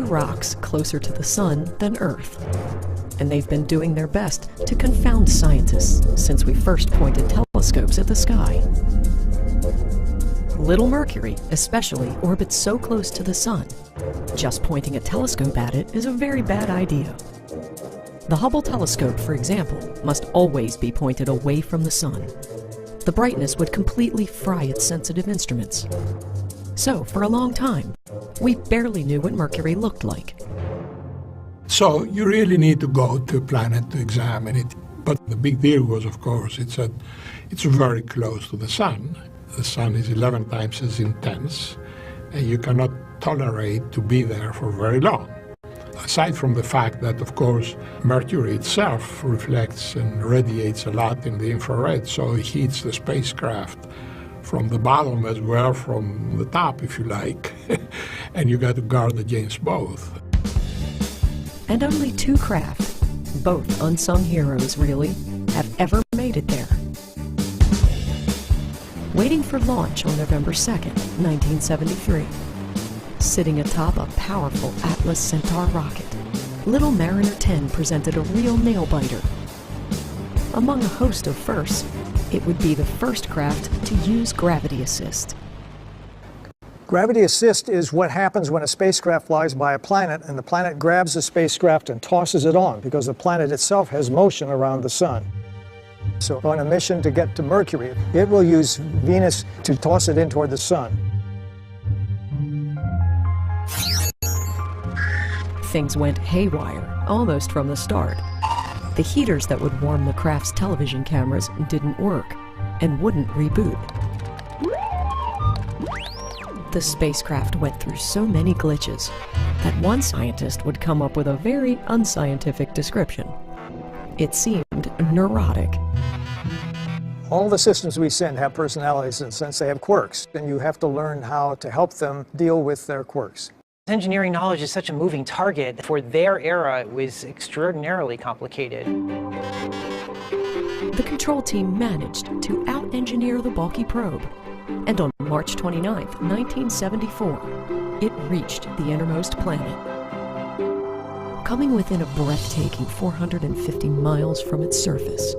rocks closer to the Sun than Earth. And they've been doing their best to confound scientists since we first pointed telescopes at the sky. Little Mercury, especially, orbits so close to the Sun. Just pointing a telescope at it is a very bad idea. The Hubble telescope, for example, must always be pointed away from the Sun. The brightness would completely fry its sensitive instruments. So, for a long time, we barely knew what Mercury looked like. So you really need to go to a planet to examine it. But the big deal was, of course, it's very close to the Sun. The Sun is 11 times as intense, and you cannot tolerate to be there for very long. Aside from the fact that, of course, Mercury itself reflects and radiates a lot in the infrared, so it heats the spacecraft from the bottom as well from the top, if you like, and you got to guard against both. And only 2 craft, both unsung heroes really, have ever made it there. Waiting for launch on November 2nd, 1973. Sitting atop a powerful Atlas Centaur rocket, Little Mariner 10 presented a real nail-biter. Among a host of firsts, it would be the first craft to use gravity assist. Gravity assist is what happens when a spacecraft flies by a planet and the planet grabs the spacecraft and tosses it on because the planet itself has motion around the Sun. So on a mission to get to Mercury, it will use Venus to toss it in toward the Sun. Things went haywire almost from the start. The heaters that would warm the craft's television cameras didn't work and wouldn't reboot. The spacecraft went through so many glitches that one scientist would come up with a very unscientific description. It seemed neurotic. All the systems we send have personalities in the sense they have quirks, and you have to learn how to help them deal with their quirks. Engineering knowledge is such a moving target. For their era, it was extraordinarily complicated. The control team managed to out-engineer the bulky probe, and on March 29, 1974, it reached the innermost planet. Coming within a breathtaking 450 miles from its surface.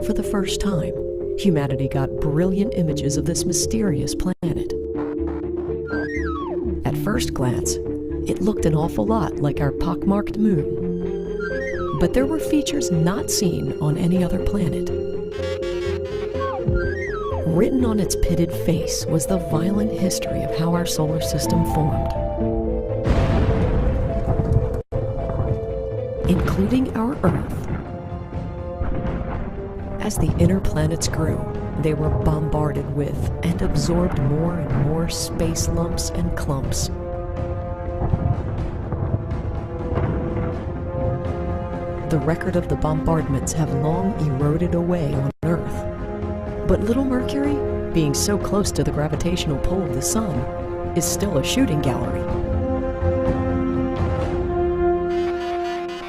For the first time, humanity got brilliant images of this mysterious planet. At first glance, it looked an awful lot like our pockmarked moon. But there were features not seen on any other planet. Written on its pitted face was the violent history of how our solar system formed, including our Earth. As the inner planets grew, they were bombarded with and absorbed more and more space lumps and clumps. The record of the bombardments have long eroded away on Earth. But Little Mercury, being so close to the gravitational pull of the Sun, is still a shooting gallery.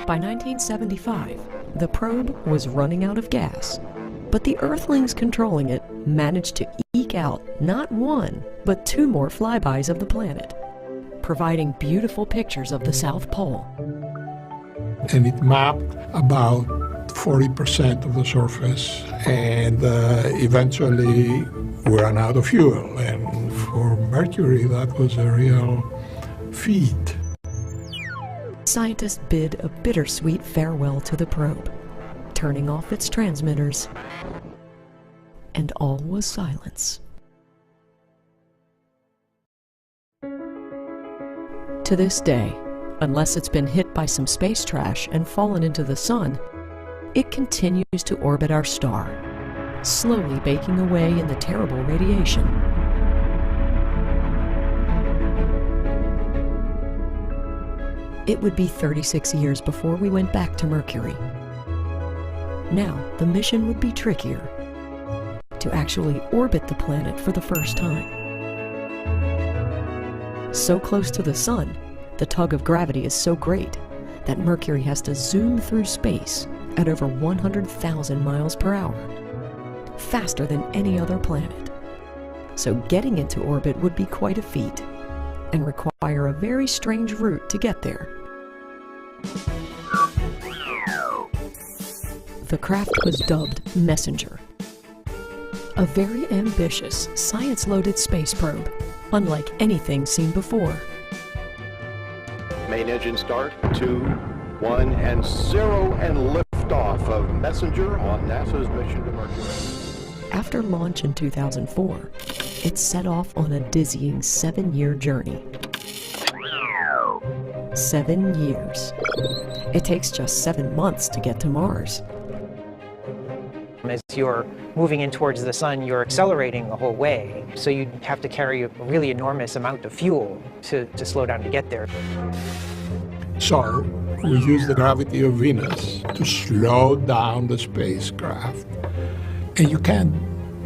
By 1975, the probe was running out of gas, but the Earthlings controlling it managed to eke out not 1, but 2 more flybys of the planet, providing beautiful pictures of the South Pole. And it mapped about 40% of the surface, and eventually we ran out of fuel. And for Mercury, that was a real feat. Scientists bid a bittersweet farewell to the probe, turning off its transmitters, and all was silence. To this day, unless it's been hit by some space trash and fallen into the Sun, it continues to orbit our star, slowly baking away in the terrible radiation. It would be 36 years before we went back to Mercury. Now, the mission would be trickier, to actually orbit the planet for the first time. So close to the Sun, the tug of gravity is so great that Mercury has to zoom through space at over 100,000 miles per hour, faster than any other planet. So getting into orbit would be quite a feat, and require a very strange route to get there. The craft was dubbed Messenger, a very ambitious, science-loaded space probe, unlike anything seen before. Main engine start, 2, 1, and 0, and liftoff of Messenger on NASA's mission to Mercury. After launch in 2004, it set off on a dizzying 7-year journey. 7 years. It takes just 7 months to get to Mars. As you're moving in towards the sun, you're accelerating the whole way. So you have to carry a really enormous amount of fuel to slow down to get there. So we use the gravity of Venus to slow down the spacecraft. And you can't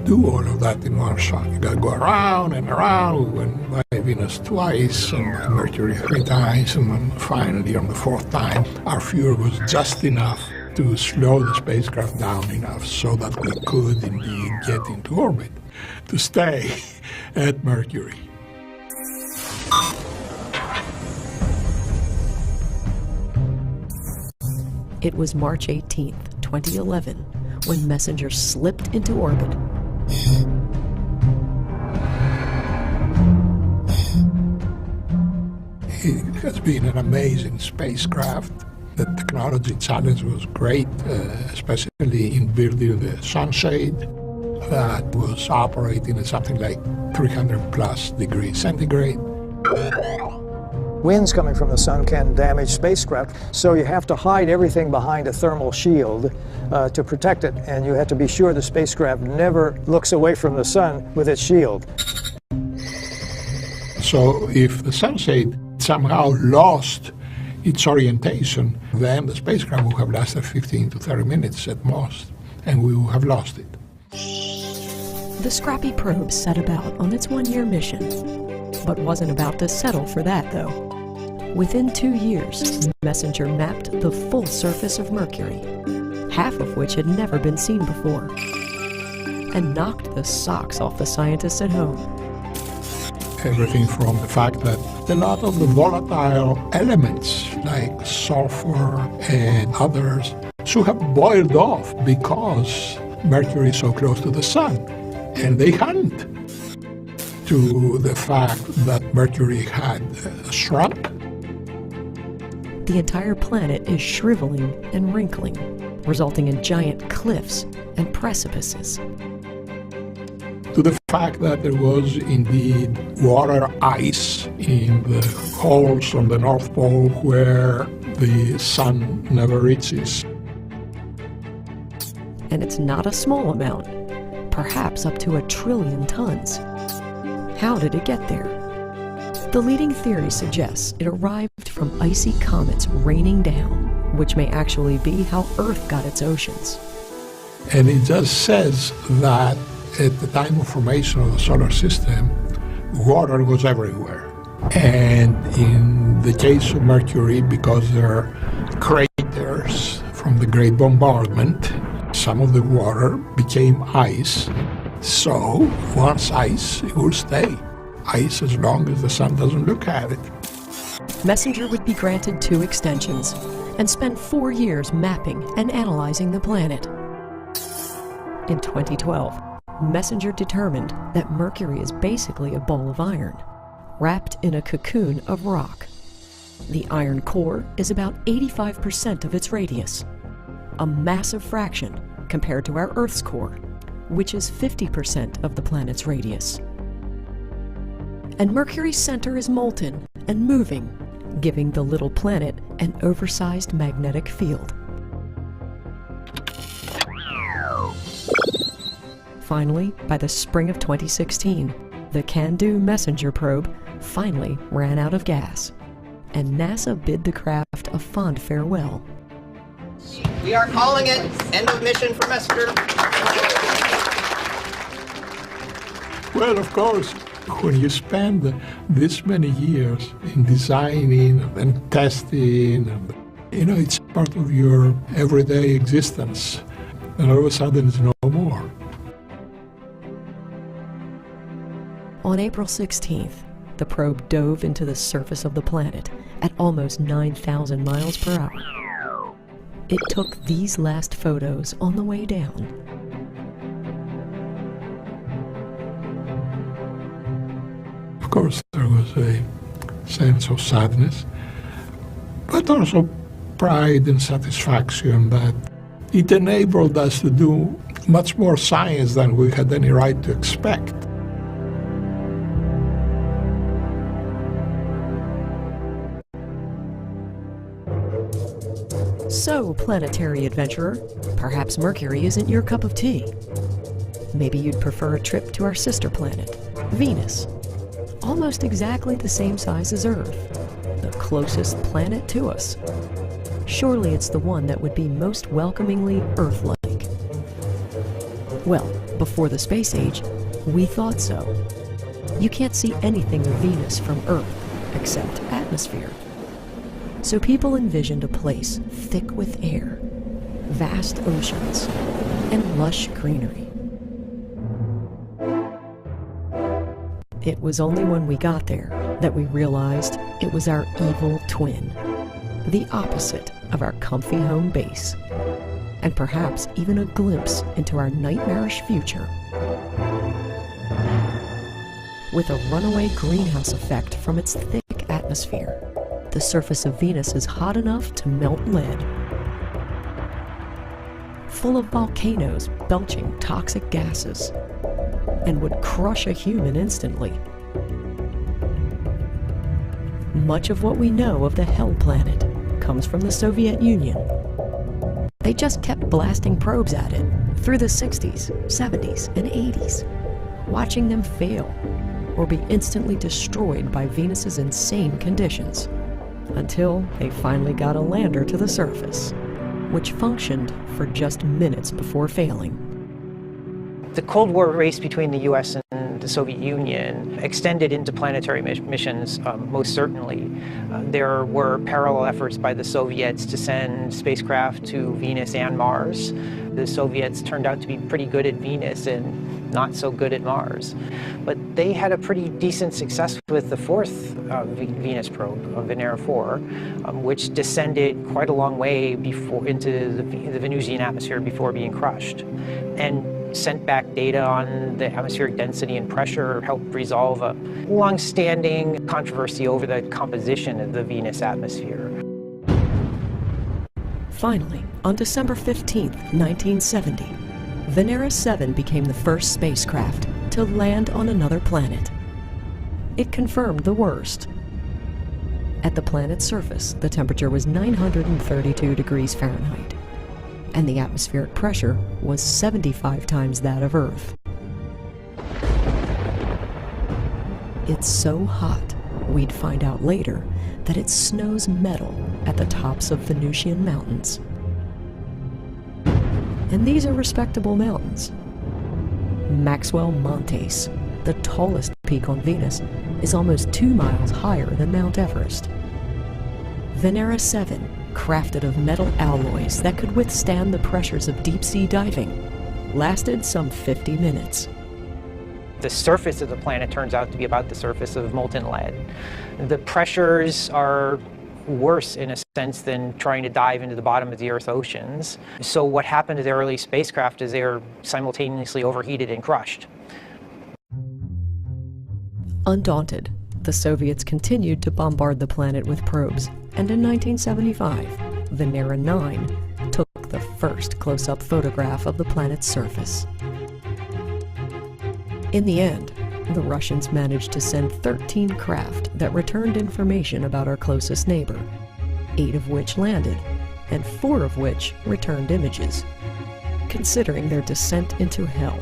do all of that in one shot. You got to go around and around. We went by Venus twice and by Mercury 3 times. And then finally, on the 4th time, our fuel was just enough to slow the spacecraft down enough so that we could indeed get into orbit to stay at Mercury. It was March 18th, 2011, when Messenger slipped into orbit. It has been an amazing spacecraft. The technology challenge was great, especially in building the sunshade that was operating at something like 300 plus degrees centigrade. Winds coming from the sun can damage spacecraft, so you have to hide everything behind a thermal shield to protect it, and you have to be sure the spacecraft never looks away from the sun with its shield. So if the sunshade somehow lost its orientation, then the spacecraft would have lasted 15 to 30 minutes at most, and we would have lost it. The scrappy probe set about on its 1-year mission, but wasn't about to settle for that, though. Within 2 years, Messenger mapped the full surface of Mercury, half of which had never been seen before, and knocked the socks off the scientists at home. Everything from the fact that a lot of the volatile elements like sulfur and others should have boiled off because Mercury is so close to the sun, and they hadn't. To the fact that Mercury had shrunk. The entire planet is shriveling and wrinkling, resulting in giant cliffs and precipices. To the fact that there was indeed water ice in the holes on the North Pole where the sun never reaches. And it's not a small amount, perhaps up to 1 trillion tons. How did it get there? The leading theory suggests it arrived from icy comets raining down, which may actually be how Earth got its oceans. And it just says that at the time of formation of the solar system, water was everywhere. And in the case of Mercury, because there are craters from the Great Bombardment, some of the water became ice. So once ice, it will stay. Ice as long as the sun doesn't look at it. Messenger would be granted 2 extensions and spent 4 years mapping and analyzing the planet. In 2012, Messenger determined that Mercury is basically a ball of iron, wrapped in a cocoon of rock. The iron core is about 85% of its radius, a massive fraction compared to our Earth's core, which is 50% of the planet's radius. And Mercury's center is molten and moving, giving the little planet an oversized magnetic field. Finally, by the spring of 2016, the CANDO Messenger probe finally ran out of gas, and NASA bid the craft a fond farewell. We are calling it end of mission for Messenger. Well, of course, when you spend this many years in designing and testing, it's part of your everyday existence, and all of a sudden it's no more. On April 16th, the probe dove into the surface of the planet at almost 9,000 miles per hour. It took these last photos on the way down. Of course, there was a sense of sadness, but also pride and satisfaction that it enabled us to do much more science than we had any right to expect. So, planetary adventurer, perhaps Mercury isn't your cup of tea. Maybe you'd prefer a trip to our sister planet, Venus. Almost exactly the same size as Earth, the closest planet to us. Surely it's the one that would be most welcomingly Earth-like. Well, before the space age, we thought so. You can't see anything of Venus from Earth except atmosphere. So people envisioned a place thick with air, vast oceans, and lush greenery. It was only when we got there that we realized it was our evil twin, the opposite of our comfy home base, and perhaps even a glimpse into our nightmarish future. With a runaway greenhouse effect from its thick atmosphere, the surface of Venus is hot enough to melt lead. Full of volcanoes belching toxic gases, and would crush a human instantly. Much of what we know of the Hell Planet comes from the Soviet Union. They just kept blasting probes at it through the 60s, 70s, and 80s, watching them fail or be instantly destroyed by Venus's insane conditions, until they finally got a lander to the surface, which functioned for just minutes before failing. The Cold War race between the US and the Soviet Union extended into planetary missions, most certainly. There were parallel efforts by the Soviets to send spacecraft to Venus and Mars. The Soviets turned out to be pretty good at Venus and not so good at Mars. But they had a pretty decent success with the fourth Venus probe, Venera 4, which descended quite a long way into the Venusian atmosphere before being crushed, and sent back data on the atmospheric density and pressure, helped resolve a long-standing controversy over the composition of the Venus atmosphere. Finally, on December 15, 1970, Venera 7 became the first spacecraft to land on another planet. It confirmed the worst. At the planet's surface, the temperature was 932 degrees Fahrenheit, and the atmospheric pressure was 75 times that of Earth. It's so hot, we'd find out later, that it snows metal at the tops of Venusian mountains. And these are respectable mountains. Maxwell Montes, the tallest peak on Venus, is almost 2 miles higher than Mount Everest. Venera 7, crafted of metal alloys that could withstand the pressures of deep-sea diving, lasted some 50 minutes. The surface of the planet turns out to be about the surface of molten lead. The pressures are worse in a sense than trying to dive into the bottom of the Earth oceans. So what happened to the early spacecraft is they were simultaneously overheated and crushed. Undaunted, the Soviets continued to bombard the planet with probes, and in 1975, Venera 9 took the first close-up photograph of the planet's surface. In the end, the Russians managed to send 13 craft that returned information about our closest neighbor, 8 of which landed, and 4 of which returned images. Considering their descent into hell,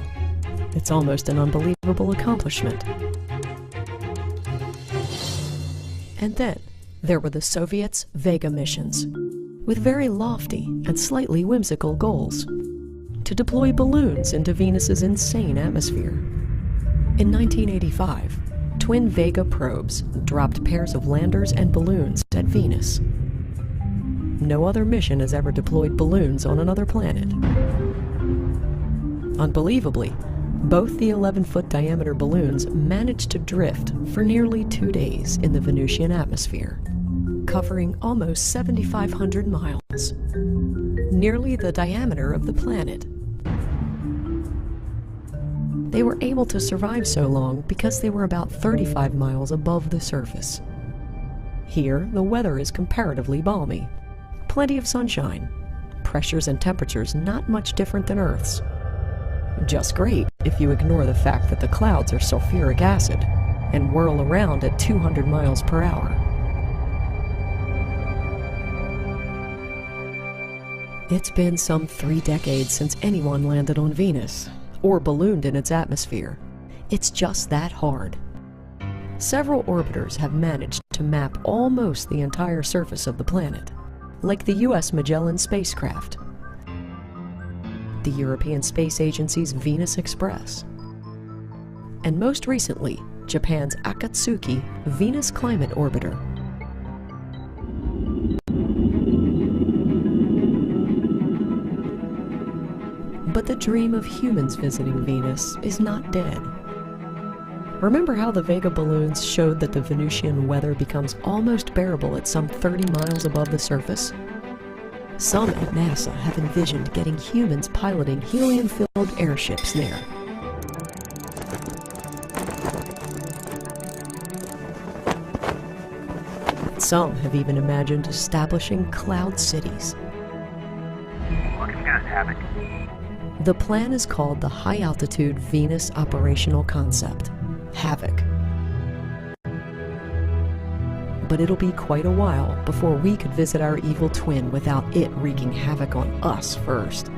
it's almost an unbelievable accomplishment. And then, there were the Soviets' Vega missions, with very lofty and slightly whimsical goals: to deploy balloons into Venus's insane atmosphere. In 1985, twin Vega probes dropped pairs of landers and balloons at Venus. No other mission has ever deployed balloons on another planet. Unbelievably, Both the 11-foot diameter balloons managed to drift for nearly 2 days in the Venusian atmosphere, covering almost 7,500 miles, nearly the diameter of the planet. They were able to survive so long because they were about 35 miles above the surface. Here, the weather is comparatively balmy. Plenty of sunshine. Pressures and temperatures not much different than Earth's. Just great if you ignore the fact that the clouds are sulfuric acid and whirl around at 200 miles per hour. It's been some 3 decades since anyone landed on Venus, or ballooned in its atmosphere. It's just that hard. Several orbiters have managed to map almost the entire surface of the planet, like the U.S. Magellan spacecraft, the European Space Agency's Venus Express, and most recently, Japan's Akatsuki Venus Climate Orbiter. But the dream of humans visiting Venus is not dead. Remember how the Vega balloons showed that the Venusian weather becomes almost bearable at some 30 miles above the surface? Some at NASA have envisioned getting humans piloting helium-filled airships there. Some have even imagined establishing cloud cities. Looking good, Havoc. The plan is called the High Altitude Venus Operational Concept, HAVOC. But it'll be quite a while before we could visit our evil twin without it wreaking havoc on us first.